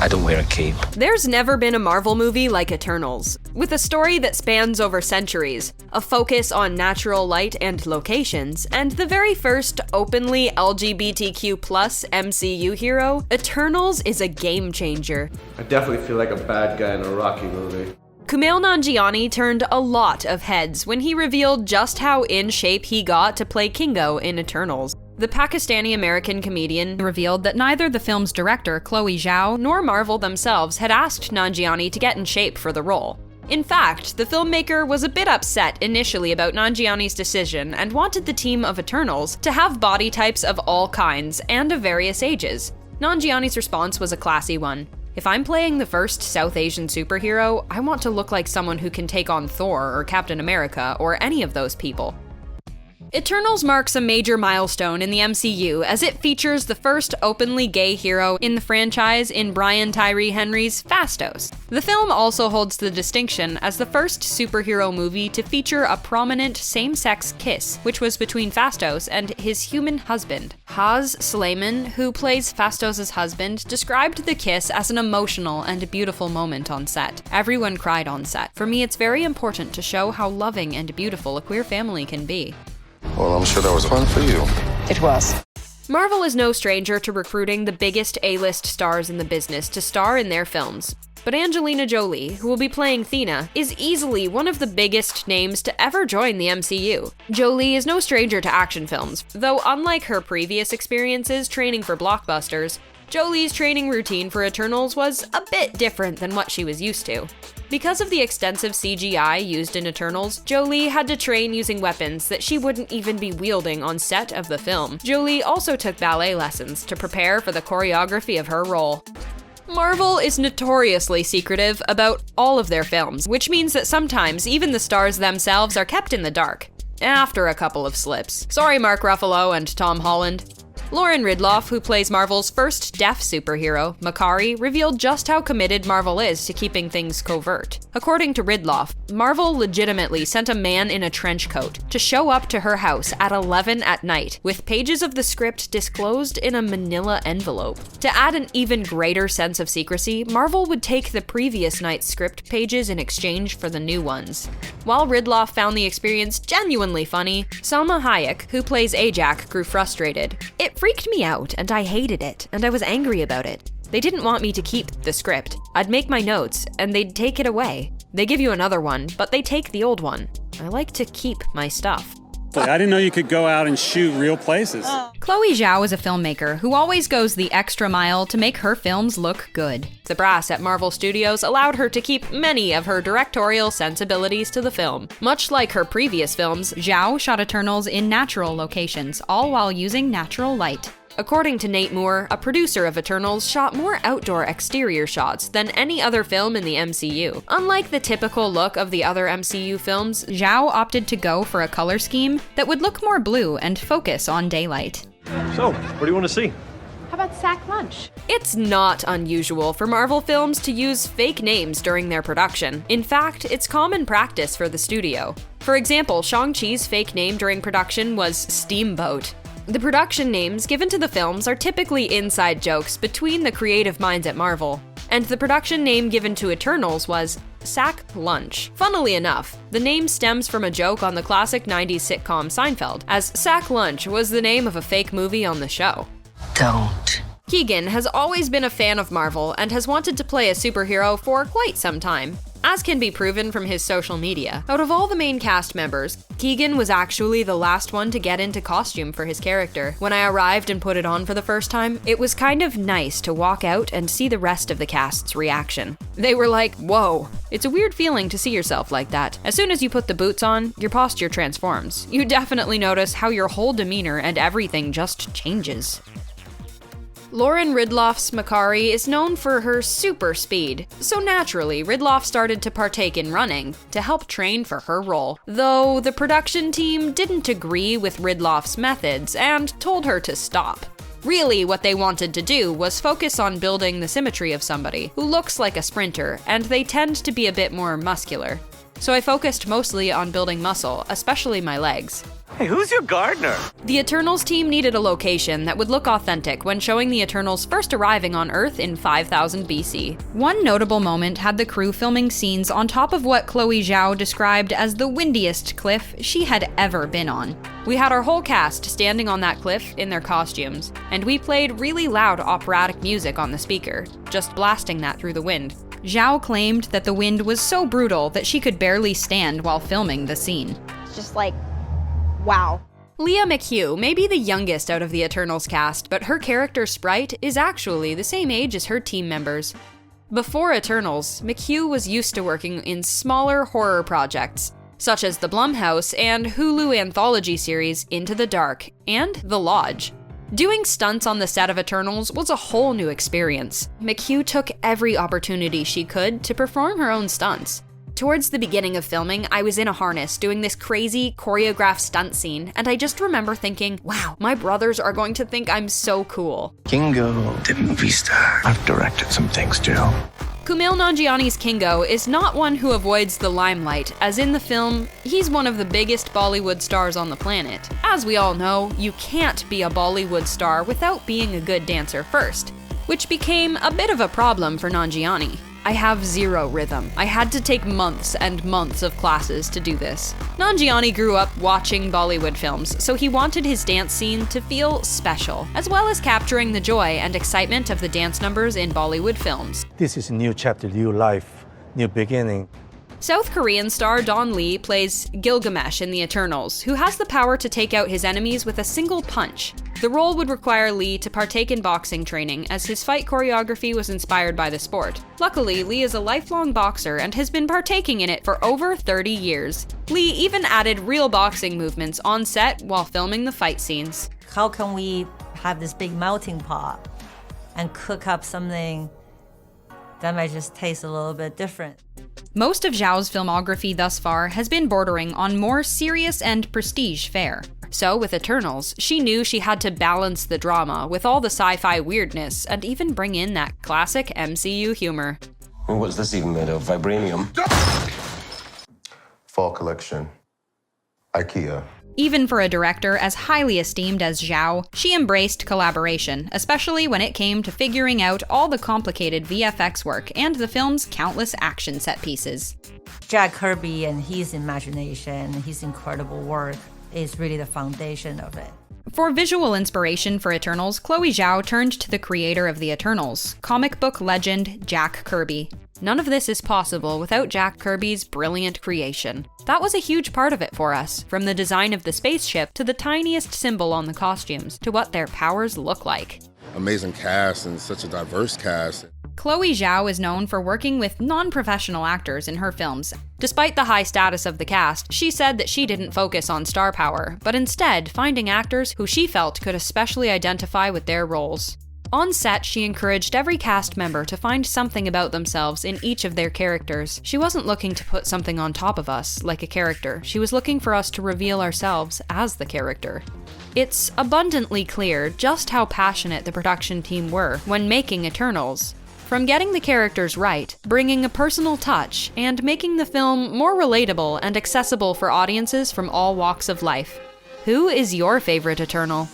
I don't wear a cape. There's never been a Marvel movie like Eternals. With a story that spans over centuries, a focus on natural light and locations, and the very first openly LGBTQ+ MCU hero, Eternals is a game changer. I definitely feel like a bad guy in a Rocky movie. Kumail Nanjiani turned a lot of heads when he revealed just how in shape he got to play Kingo in Eternals. The Pakistani-American comedian revealed that neither the film's director, Chloe Zhao, nor Marvel themselves had asked Nanjiani to get in shape for the role. In fact, the filmmaker was a bit upset initially about Nanjiani's decision and wanted the team of Eternals to have body types of all kinds and of various ages. Nanjiani's response was a classy one. If I'm playing the first South Asian superhero, I want to look like someone who can take on Thor or Captain America or any of those people. Eternals marks a major milestone in the MCU as it features the first openly gay hero in the franchise in Brian Tyree Henry's Phastos. The film also holds the distinction as the first superhero movie to feature a prominent same-sex kiss, which was between Phastos and his human husband. Haz Slayman, who plays Phastos' husband, described the kiss as an emotional and beautiful moment on set. Everyone cried on set. For me, it's very important to show how loving and beautiful a queer family can be. Well, I'm sure that was fun for you. It was. Marvel is no stranger to recruiting the biggest A-list stars in the business to star in their films. But Angelina Jolie, who will be playing Thena, is easily one of the biggest names to ever join the MCU. Jolie is no stranger to action films, though unlike her previous experiences training for blockbusters, Jolie's training routine for Eternals was a bit different than what she was used to. Because of the extensive CGI used in Eternals, Jolie had to train using weapons that she wouldn't even be wielding on set of the film. Jolie also took ballet lessons to prepare for the choreography of her role. Marvel is notoriously secretive about all of their films, which means that sometimes even the stars themselves are kept in the dark. After a couple of slips. Sorry, Mark Ruffalo and Tom Holland. Lauren Ridloff, who plays Marvel's first deaf superhero, McHugh, revealed just how committed Marvel is to keeping things covert. According to Ridloff, Marvel legitimately sent a man in a trench coat to show up to her house at 11 at night, with pages of the script disclosed in a manila envelope. To add an even greater sense of secrecy, Marvel would take the previous night's script pages in exchange for the new ones. While Ridloff found the experience genuinely funny, Salma Hayek, who plays Ajak, grew frustrated. It freaked me out, and I hated it, and I was angry about it. They didn't want me to keep the script. I'd make my notes, and they'd take it away. They give you another one, but they take the old one. I like to keep my stuff. I didn't know you could go out and shoot real places. Chloe Zhao is a filmmaker who always goes the extra mile to make her films look good. The brass at Marvel Studios allowed her to keep many of her directorial sensibilities to the film. Much like her previous films, Zhao shot Eternals in natural locations, all while using natural light. According to Nate Moore, a producer of Eternals shot more outdoor exterior shots than any other film in the MCU. Unlike the typical look of the other MCU films, Zhao opted to go for a color scheme that would look more blue and focus on daylight. So, what do you want to see? How about sack lunch? It's not unusual for Marvel films to use fake names during their production. In fact, it's common practice for the studio. For example, Shang-Chi's fake name during production was Steamboat. The production names given to the films are typically inside jokes between the creative minds at Marvel, and the production name given to Eternals was Sack Lunch. Funnily enough, the name stems from a joke on the classic 90s sitcom Seinfeld, as Sack Lunch was the name of a fake movie on the show. Don't. Keegan has always been a fan of Marvel and has wanted to play a superhero for quite some time, as can be proven from his social media. Out of all the main cast members, Keegan was actually the last one to get into costume for his character. When I arrived and put it on for the first time, it was kind of nice to walk out and see the rest of the cast's reaction. They were like, whoa. It's a weird feeling to see yourself like that. As soon as you put the boots on, your posture transforms. You definitely notice how your whole demeanor and everything just changes. Lauren Ridloff's McHugh is known for her super speed, so naturally Ridloff started to partake in running to help train for her role. Though the production team didn't agree with Ridloff's methods and told her to stop. Really, what they wanted to do was focus on building the symmetry of somebody who looks like a sprinter, and they tend to be a bit more muscular. so I focused mostly on building muscle, especially my legs. Hey, who's your gardener? The Eternals team needed a location that would look authentic when showing the Eternals first arriving on Earth in 5000 BC. One notable moment had the crew filming scenes on top of what Chloe Zhao described as the windiest cliff she had ever been on. We had our whole cast standing on that cliff in their costumes, and we played really loud operatic music on the speaker, just blasting that through the wind. Zhao claimed that the wind was so brutal that she could barely stand while filming the scene. It's just like, wow. Leah McHugh may be the youngest out of the Eternals cast, but her character Sprite is actually the same age as her team members. Before Eternals, McHugh was used to working in smaller horror projects, such as the Blumhouse and Hulu anthology series Into the Dark and The Lodge. Doing stunts on the set of Eternals was a whole new experience. McHugh took every opportunity she could to perform her own stunts. Towards the beginning of filming, I was in a harness doing this crazy choreographed stunt scene, and I just remember thinking, wow, my brothers are going to think I'm so cool. Kingo, the movie star. I've directed some things too. Kumail Nanjiani's Kingo is not one who avoids the limelight, as in the film, he's one of the biggest Bollywood stars on the planet. As we all know, you can't be a Bollywood star without being a good dancer first, which became a bit of a problem for Nanjiani. I have zero rhythm. I had to take months and months of classes to do this. Nanjiani grew up watching Bollywood films, so he wanted his dance scene to feel special, as well as capturing the joy and excitement of the dance numbers in Bollywood films. This is a new chapter, new life, new beginning. South Korean star Don Lee plays Gilgamesh in The Eternals, who has the power to take out his enemies with a single punch. The role would require Lee to partake in boxing training, as his fight choreography was inspired by the sport. Luckily, Lee is a lifelong boxer and has been partaking in it for over 30 years. Lee even added real boxing movements on set while filming the fight scenes. How can we have this big melting pot and cook up something that might just taste a little bit different? Most of Zhao's filmography thus far has been bordering on more serious and prestige fare. So with Eternals, she knew she had to balance the drama with all the sci-fi weirdness and even bring in that classic MCU humor. What's this even made of? Vibranium? Fall collection. IKEA. Even for a director as highly esteemed as Zhao, she embraced collaboration, especially when it came to figuring out all the complicated VFX work and the film's countless action set pieces. Jack Kirby and his imagination, his incredible work is really the foundation of it. For visual inspiration for Eternals, Chloe Zhao turned to the creator of the Eternals, comic book legend Jack Kirby. None of this is possible without Jack Kirby's brilliant creation. That was a huge part of it for us, from the design of the spaceship to the tiniest symbol on the costumes, to what their powers look like. Amazing cast and such a diverse cast. Chloe Zhao is known for working with non-professional actors in her films. Despite the high status of the cast, she said that she didn't focus on star power, but instead finding actors who she felt could especially identify with their roles. On set, she encouraged every cast member to find something about themselves in each of their characters. She wasn't looking to put something on top of us, like a character. She was looking for us to reveal ourselves as the character. It's abundantly clear just how passionate the production team were when making Eternals. From getting the characters right, bringing a personal touch, and making the film more relatable and accessible for audiences from all walks of life. Who is your favorite Eternal?